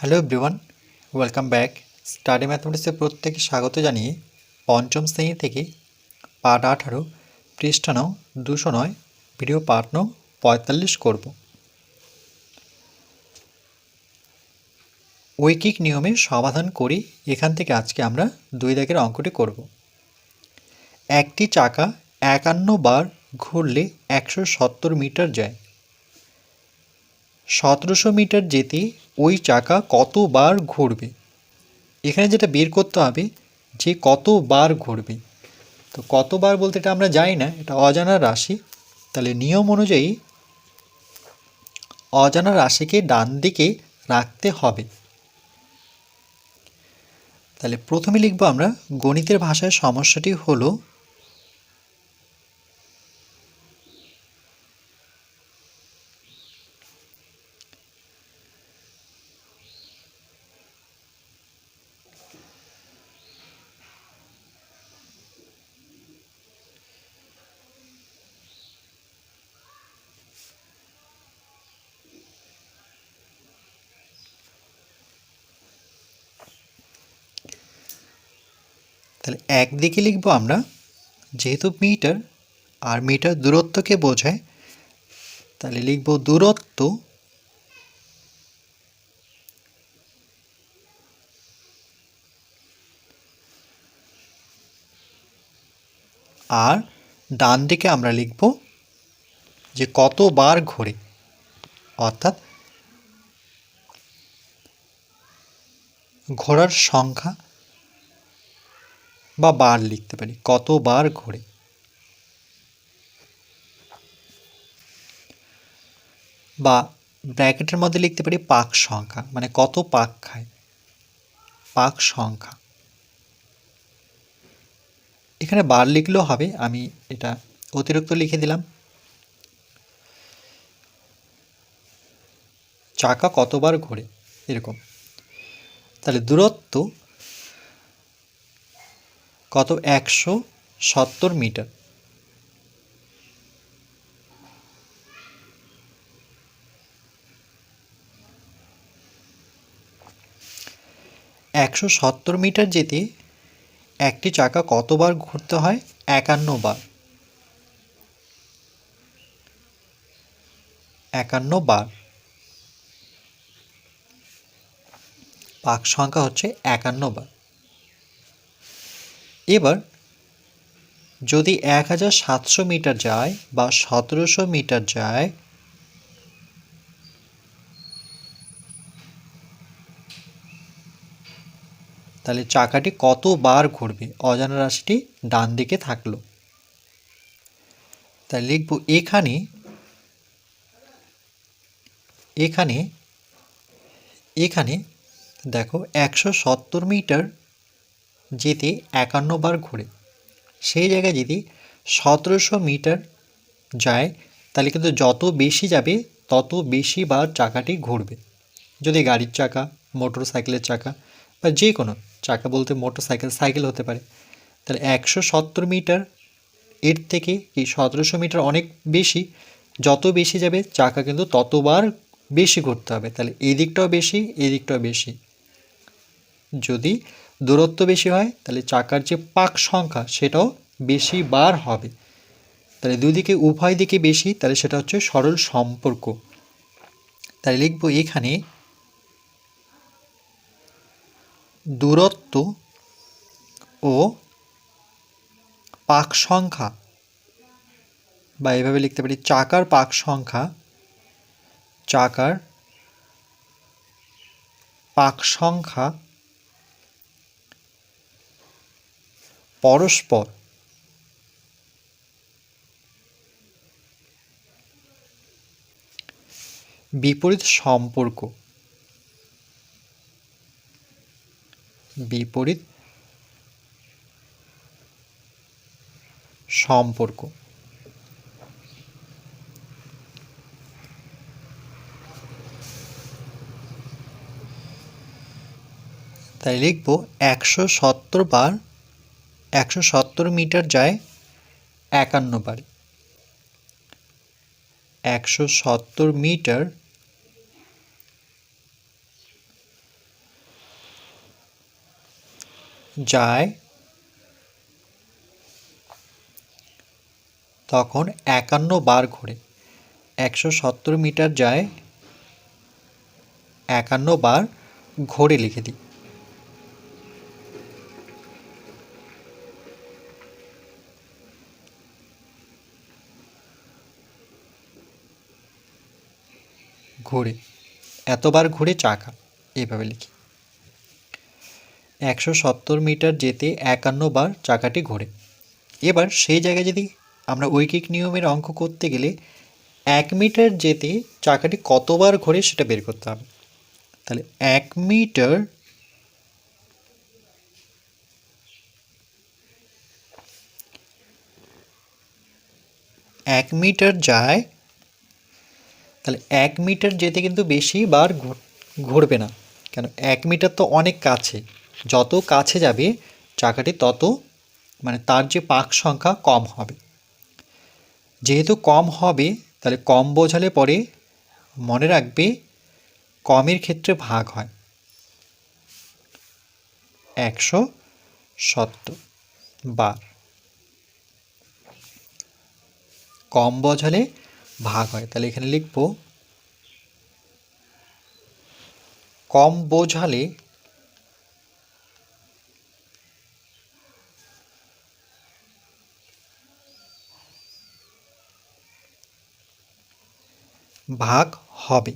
Hello everyone, welcome back. Study ম্যাথমেটিক্সে প্রত্যেকে স্বাগত জানিয়ে পঞ্চম শ্রেণী থেকে পাঠ 18 পৃষ্ঠা নং 209 ভিডিও পাঠ নং 45 করব। ঐকিক নিয়মে সমাধান করি। এখান থেকে আজকে আমরা 2 দাগের অঙ্কটি করব। একটি চাকা 51 বার ঘুরলে 170 মিটার যায়। 1700 মিটার যেতে ওই চাকা কতবার ঘুরবে? এখানে যেটা বের করতে হবে যে কতবার ঘুরবে। তো কতবার বলতে এটা আমরা জানি না, এটা অজানা রাশি। তাহলে নিয়ম অনুযায়ী অজানা রাশিকে ডান দিকে রাখতে হবে। তাহলে প্রথমে লিখব আমরা গণিতের ভাষায় সমস্যাটি হলো তাহলে একদিকে লিখব আমরা, যেহেতু মিটার আর মিটার দূরত্বকে বোঝায়, তাহলে লিখব দূরত্ব আর ডান দিকে আমরা লিখব যে কতবার ঘোরে, অর্থাৎ ঘোরার সংখ্যা বা বার লিখতে পারি, কতবার ঘোরে। বা ব্র্যাকেটের মধ্যে লিখতে পারি পাক সংখ্যা, মানে কত পাক খায়, পাক সংখ্যা। এখানে বার লিখলেও হবে, আমি এটা অতিরিক্ত লিখে দিলাম। চাকা কতবার ঘোরে এরকম। তাহলে দূরত্ব কত? 170 মিটার। একশো 70 মিটার যেতে একটি চাকা কতবার ঘুরতে হয়? 51 বার। 51 বার। পাক সংখ্যা হচ্ছে 51 বার। এবার যদি 1700 মিটার যায় বা 1700 মিটার যায়, তাহলে চাকাটি কতবার ঘুরবে? অজানা রাশিটি ডান দিকে থাকলো। তাহলে লিখব এখানে এখানে এখানে দেখো 170 মিটার যেতে 51 বার ঘুরে, সেই জায়গায় যদি 1700 মিটার যায়, তাহলে কিন্তু যত বেশি যাবে তত বেশি বার চাকাটি ঘুরবে। যদি গাড়ির চাকা, মোটর সাইকেলের চাকা বা যে কোনো চাকা, বলতে মোটর সাইকেল, সাইকেল হতে পারে। তাহলে 170 মিটার এর থেকে কি 1700 মিটার অনেক বেশি, যত বেশি যাবে চাকা কিন্তু ততবার বেশি ঘুরতে হবে। তাহলে এই দিকটাও বেশি, এই দিকটাও বেশি। যদি দূরত্ব বেশি হয় তাহলে চাকার যে পাক সংখ্যা সেটাও বেশি বার হবে। তাহলে দুদিকে উভয় দিকে বেশি, তাহলে সেটা হচ্ছে সরল সম্পর্ক। তাহলে লিখব এখানে দূরত্ব ও পাক সংখ্যা, বা এভাবে লিখতে পারি চাকার পাক সংখ্যা, চাকার পাক সংখ্যা পরস্পর বিপরীত সম্পর্ক। বিপরীত সম্পর্ক। তাই লিখব 170 বার, 170 মিটার যায় 51 বার। 170 মিটার যায় তখন 51 বার ঘোরে। 170 মিটার যায় 51 বার ঘোরে, লিখে দিই। ঘোরে, এতবার ঘুরে চাকা, এইভাবে লিখি। 170 মিটার যেতে 51 বার চাকাটি ঘোরে। এবার সেই জায়গায় যদি আমরা ঐকিক নিয়মের অঙ্ক করতে গেলে 1 মিটার যেতে চাকাটি কতবার ঘোরে সেটা বের করতে হবে। তাহলে 1 মিটার যায়, তাহলে 1 মিটার যেতে কিন্তু বেশি বার ঘুরবে না, কেন 1 মিটার তো অনেক কাছে, যত কাছে যাবে চাকাটি তত তার যে পাক সংখ্যা কম হবে। যেহেতু কম হবে তাহলে কম বোঝালে পরে মনে রাখবে কমের ক্ষেত্রে ভাগ হয়। 170 বার, কম বোঝালে ভাগ হয়, তাহলে এখানে লিখব কম বোঝালে ভাগ হবে।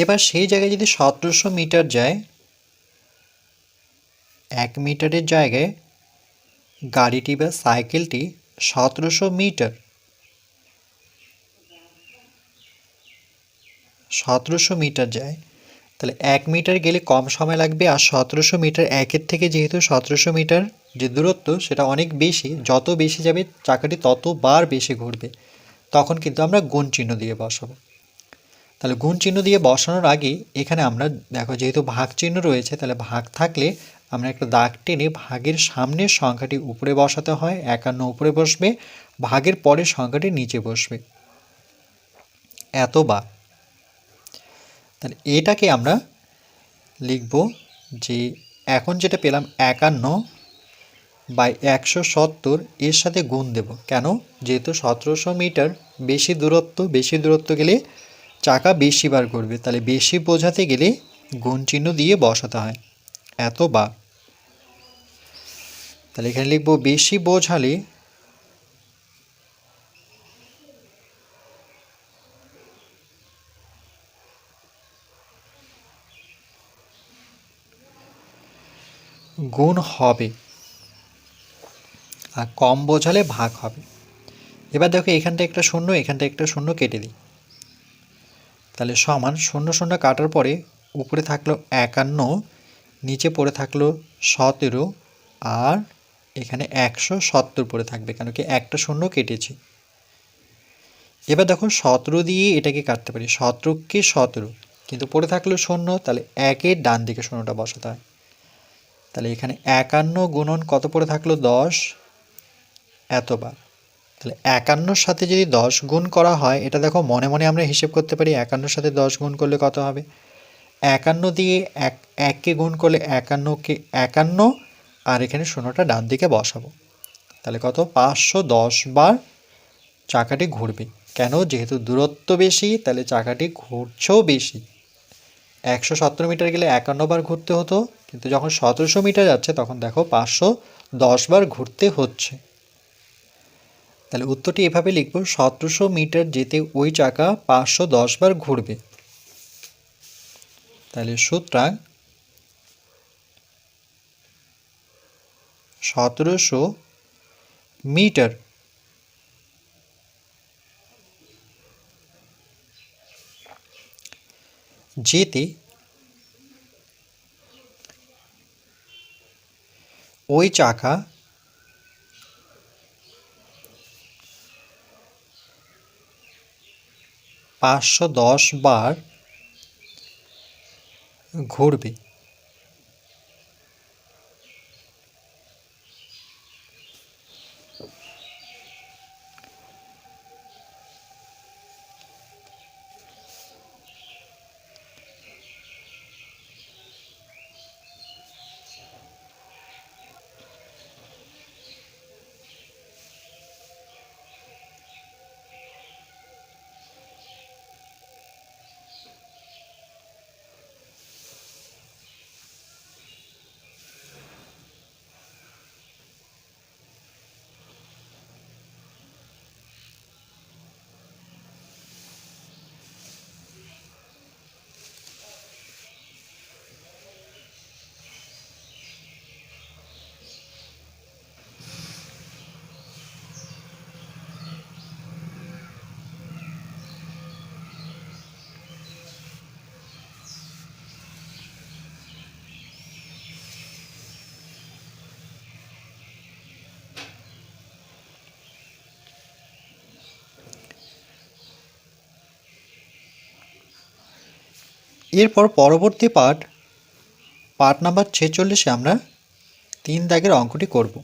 এবার সেই জায়গায় যদি 1700 মিটার যায়, 1 মিটারের জায়গায় গাড়িটি বা সাইকেলটি 1700 মিটার 1700 মিটার যায়, তাহলে 1 মিটার গেলে কম সময় লাগবে, আর 1700 মিটার একের থেকে যেহেতু 1700 মিটার যে দূরত্ব সেটা অনেক বেশি, যত বেশি যাবে চাকাটি ততবার বেশি ঘুরবে, তখন কিন্তু আমরা গুণ চিহ্ন দিয়ে বসাবো। তাহলে গুণ চিহ্ন দিয়ে বসানোর আগে এখানে আমরা দেখো যেহেতু ভাগ চিহ্ন রয়েছে, তাহলে ভাগ থাকলে আমরা একটা দাগ টেনে ভাগের সামনের সংখ্যাটি উপরে বসাতে হয়, 51 উপরে বসবে, ভাগের পরের সংখ্যাটি নিচে বসবে, এতবার। তাহলে এটাকে আমরা লিখব যে এখন যেটা পেলাম 51/170, এর সাথে গুণ দেব, কেন? যেহেতু 1700 মিটার বেশি দূরত্ব গেলে চাকা বেশি বার ঘুরবে, তাহলে বেশি বোঝাতে গেলে গুণ চিহ্ন দিয়ে বসাতে হয়, এতবার। তাহলে এখানে লিখব বেশি বোঝালে গুণ হবে, আর কম বোঝালে ভাগ হবে। এবার দেখো এখানটা একটা শূন্য, এখানটা একটা শূন্য কেটে দিই, তাহলে সমান 0 0 কাটার পরে উপরে থাকলো 51, নিচে পড়ে থাকলো 17, আর এখানে 170 পড়ে থাকবে, কেন কি একটা শূন্য কেটেছি। এবার দেখো 17 দিয়ে এটাকে কাটতে পারি, 17কে 17, কিন্তু পড়ে থাকলো 0, তাহলে 1-এর ডান দিকে শূন্যটা বসাতে হয়। তাহলে এখানে 51 গুণন কত পড়ে থাকলো 10, এতবার। তাহলে 51-র সাথে যদি 10 গুণ করা হয়, এটা দেখো মনে মনে আমরা হিসেব করতে পারি, 51-র সাথে 10 গুণ করলে কত হবে। 51 দিয়ে 1কে গুণ করলে 51কে 51, আর এখানে শূন্যটা ডান দিকে বসাবো, তাহলে কত 510 বার চাকাটি ঘুরবে, কেন? যেহেতু দূরত্ব বেশি তাহলে চাকাটি ঘুরছেও বেশি। 170 মিটার গেলে 51 বার ঘুরতে হতো, কিন্তু যখন 1700 মিটার যাচ্ছে তখন দেখো 510 বার ঘুরতে হচ্ছে। তাহলে উত্তরটি এভাবে লিখব, 1700 মিটার যেতে ওই চাকা 510 বার ঘুরবে। তাহলে সুতরাং 1700 মিটার যেতে ওই চাকা 510 বার ঘুরবে। এরপর পরবর্তী পার্ট নাম্বার 46-এ আমরা 3 দাগের অঙ্কটি করব।